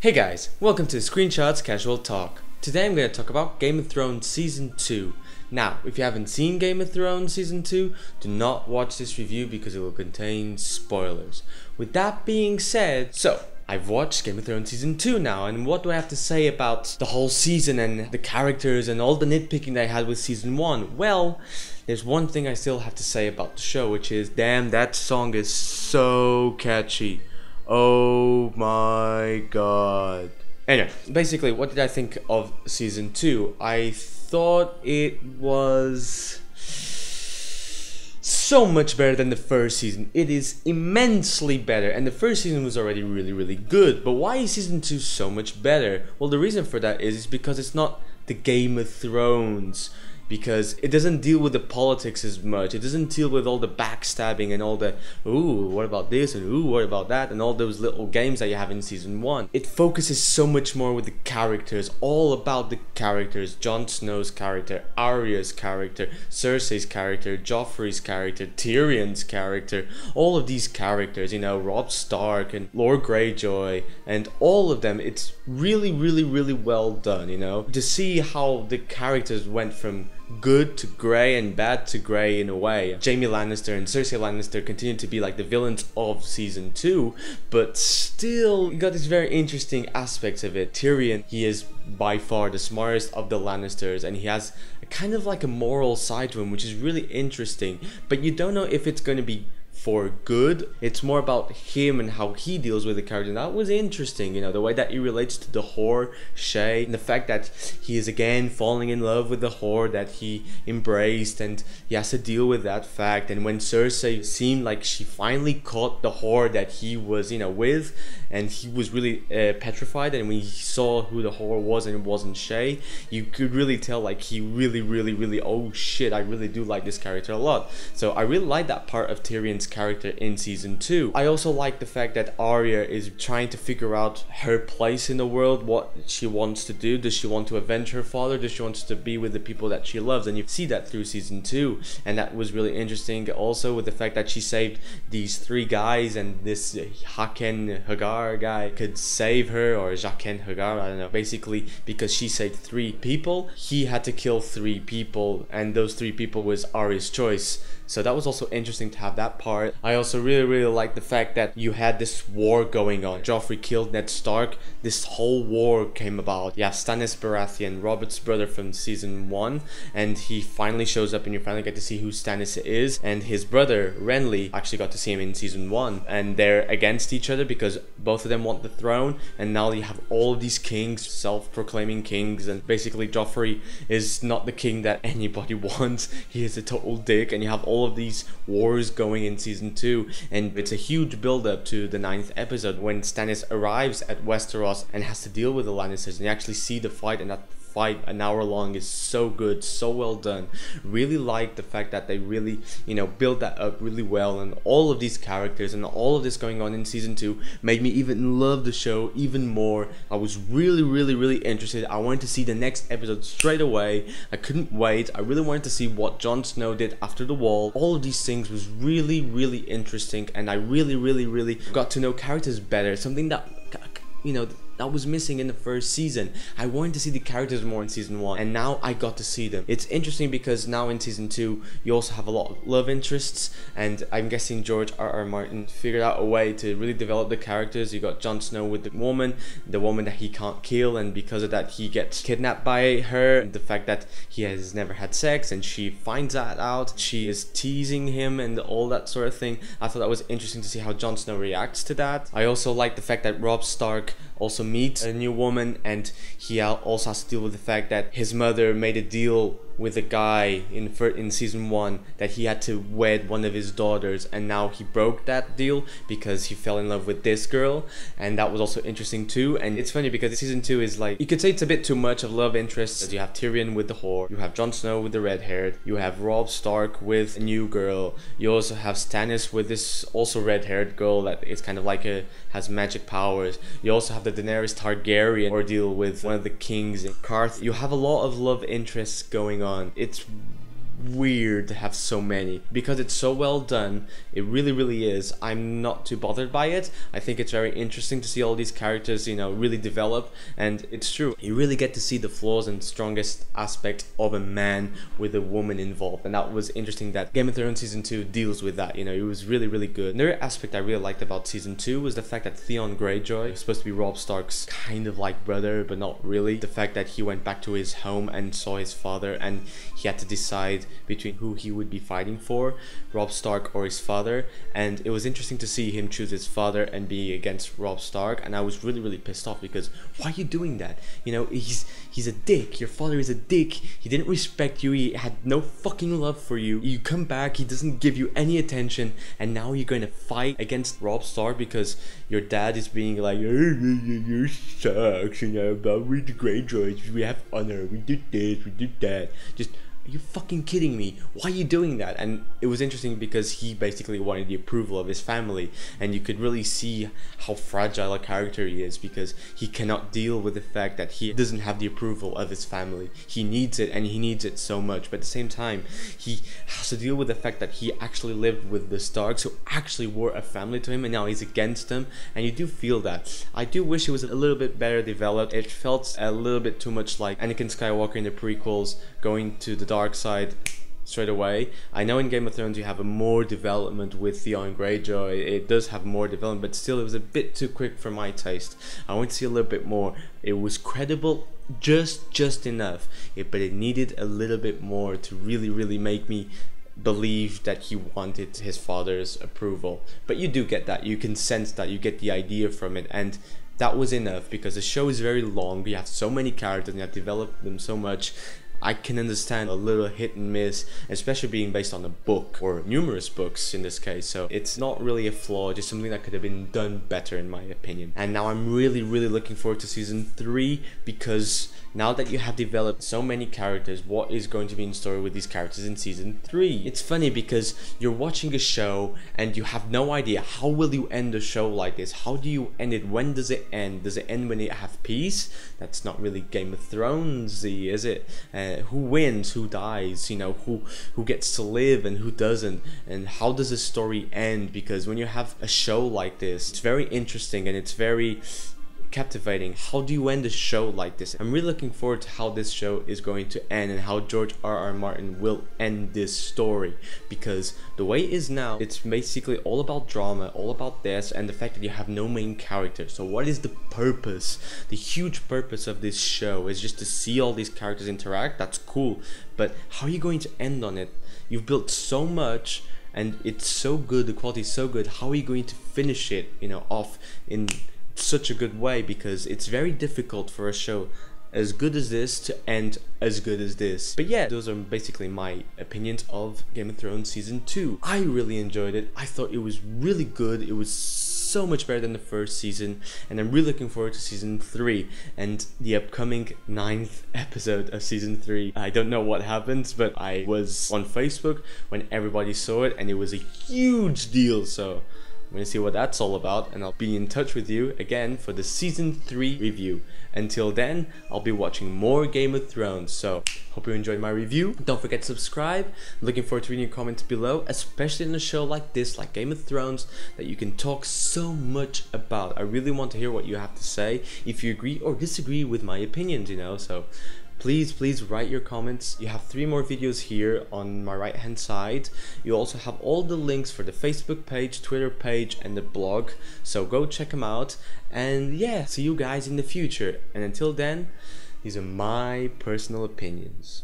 Hey guys, welcome to Screenshots Casual Talk. Today I'm going to talk about Game of Thrones Season 2. Now, if you haven't seen Game of Thrones Season 2, do not watch this review because it will contain spoilers. With that being said, I've watched Game of Thrones Season 2 now, and what do I have to say about the whole season and the characters and all the nitpicking that I had with Season 1? Well, there's one thing I still have to say about the show, which is, damn, that song is so catchy. Oh my god. Anyway, basically, what did I think of Season 2? I thought it was so much better than the first season. It is immensely better, and the first season was already really good. But why is Season 2 so much better? Well, the reason for that is because it's not the Game of Thrones. Because it doesn't deal with the politics as much. It doesn't deal with all the backstabbing and all the, ooh, what about this, and ooh, what about that, and all those little games that you have in Season 1. It focuses so much more with the characters, all about the characters. Jon Snow's character, Arya's character, Cersei's character, Joffrey's character, Tyrion's character, all of these characters, you know, Robb Stark and Lord Greyjoy, and all of them. It's really well done, you know, to see how the characters went from good to grey and bad to grey in a way. Jaime Lannister and Cersei Lannister continue to be like the villains of Season 2, but still you got these very interesting aspects of it. Tyrion, he is by far the smartest of the Lannisters, and he has a kind of like a moral side to him, which is really interesting, but you don't know if it's going to be for good. It's more about him and how he deals with the character. And that was interesting, you know, the way that he relates to the whore Shae, and the fact that he is again falling in love with the whore that he embraced, and he has to deal with that fact. And when Cersei seemed like she finally caught the whore that he was, you know, with, and he was really petrified, and when he saw who the whore was and it wasn't Shae, you could really tell like he really, oh shit, I really do like this character a lot. So I really like that part of Tyrion's character in Season 2. I also like the fact that Arya is trying to figure out her place in the world, what she wants to do. Does she want to avenge her father? Does she want to be with the people that she loves? And you see that through Season 2, and that was really interesting. Also with the fact that she saved these three guys, and this Jaqen H'ghar guy could save her, or Jaqen H'ghar, I don't know. Basically, because she saved three people, he had to kill three people, and those three people was Arya's choice. So that was also interesting to have that part. I also really like the fact that you had this war going on. Joffrey killed Ned Stark. This whole war came about. Yeah, Stannis Baratheon, Robert's brother from Season 1, and he finally shows up, and you finally get to see who Stannis is. And his brother, Renly, actually got to see him in Season 1. And they're against each other because both of them want the throne, and now you have all of these kings, self-proclaiming kings, and basically Joffrey is not the king that anybody wants. He is a total dick, and you have all of these wars going in Season 2, and it's a huge build-up to the 9th episode when Stannis arrives at Westeros and has to deal with the Lannisters, and you actually see the fight, and that fight, an hour long, is so good, so well done. Really like the fact that they really, you know, build that up really well, and all of these characters and all of this going on in Season 2 made me even love the show even more. I was really interested. I wanted to see the next episode straight away. I couldn't wait. I really wanted to see what Jon Snow did after the wall. All of these things was really interesting, and I really got to know characters better, something that, you know, that was missing in the first season. I wanted to see the characters more in Season 1, and now I got to see them. It's interesting because now in Season 2 you also have a lot of love interests, and I'm guessing George R.R. Martin figured out a way to really develop the characters. You got Jon Snow with the woman that he can't kill, and because of that he gets kidnapped by her. The fact that he has never had sex, and she finds that out, she is teasing him and all that sort of thing. I thought that was interesting to see how Jon Snow reacts to that. I also like the fact that Robb Stark also meets a new woman, and he also has to deal with the fact that his mother made a deal with a guy in Season 1 that he had to wed one of his daughters, and now he broke that deal because he fell in love with this girl, and that was also interesting too. And it's funny because Season 2 is like, you could say it's a bit too much of love interests. You have Tyrion with the whore, you have Jon Snow with the red haired, you have Robb Stark with a new girl, you also have Stannis with this also red haired girl that is kind of like has magic powers. You also have the Daenerys Targaryen ordeal with one of the kings in Qarth. You have a lot of love interests going on. It's weird to have so many because it's so well done. It really is. I'm not too bothered by it. I think it's very interesting to see all these characters, you know, really develop, and it's true. You really get to see the flaws and strongest aspect of a man with a woman involved, and that was interesting that Game of Thrones season 2 deals with that. You know, it was really good. Another aspect I really liked about season 2 was the fact that Theon Greyjoy was supposed to be Robb Stark's kind of like brother, but not really. The fact that he went back to his home and saw his father, and he had to decide between who he would be fighting for, Robb Stark or his father, and it was interesting to see him choose his father and be against Robb Stark. And I was really pissed off because why are you doing that? You know, he's a dick. Your father is a dick. He didn't respect you. He had no fucking love for you. You come back, he doesn't give you any attention, and now you're going to fight against Robb Stark because your dad is being like, you sucks, you know, but we're the Greyjoys, we have honor, we did this, we did that. Just, are you fucking kidding me? Why are you doing that? And it was interesting because he basically wanted the approval of his family, and you could really see how fragile a character he is because he cannot deal with the fact that he doesn't have the approval of his family. He needs it, and he needs it so much, but at the same time he has to deal with the fact that he actually lived with the Starks, who actually were a family to him, and now he's against them, and you do feel that. I do wish it was a little bit better developed. It felt a little bit too much like Anakin Skywalker in the prequels going to the dark side straight away. I know in Game of Thrones you have a more development with Theon Greyjoy. It does have more development, but still it was a bit too quick for my taste. I want to see a little bit more. It was credible just enough, but it needed a little bit more to really make me believe that he wanted his father's approval. But you do get that. You can sense that. You get the idea from it, and that was enough because the show is very long. You have so many characters and you have developed them so much. I can understand a little hit and miss, especially being based on a book or numerous books in this case. So it's not really a flaw, just something that could have been done better in my opinion. And now I'm really looking forward to season 3 because now that you have developed so many characters, what is going to be in store with these characters in season 3? It's funny because you're watching a show and you have no idea how will you end a show like this. How do you end it? When does it end? Does it end when you have peace? That's not really Game of Thrones-y, is it? Who wins? Who dies? You know, who gets to live and who doesn't? And how does the story end? Because when you have a show like this, it's very interesting and it's very captivating. How do you end a show like this? I'm really looking forward to how this show is going to end and how George R.R. Martin will end this story, because the way it is now, it's basically all about drama, all about this, and the fact that you have no main character. So what is the purpose? The huge purpose of this show is just to see all these characters interact. That's cool, but how are you going to end on it? You've built so much and it's so good, the quality is so good. How are you going to finish it, you know, off in such a good way? Because it's very difficult for a show as good as this to end as good as this. But yeah, those are basically my opinions of Game of Thrones season 2. I really enjoyed it. I thought it was really good. It was so much better than the first season, and I'm really looking forward to season 3 and the upcoming 9th episode of season 3. I don't know what happens, but I was on Facebook when everybody saw it and it was a huge deal, so I'm gonna see what that's all about, and I'll be in touch with you again for the season 3 review. Until then, I'll be watching more Game of Thrones, so hope you enjoyed my review. Don't forget to subscribe. I'm looking forward to reading your comments below, especially in a show like this, like Game of Thrones, that you can talk so much about. I really want to hear what you have to say, if you agree or disagree with my opinions, you know, so please write your comments. You have 3 more videos here on my right hand side. You also have all the links for the Facebook page, Twitter page, and the blog, so go check them out. And yeah, see you guys in the future, and until then, these are my personal opinions.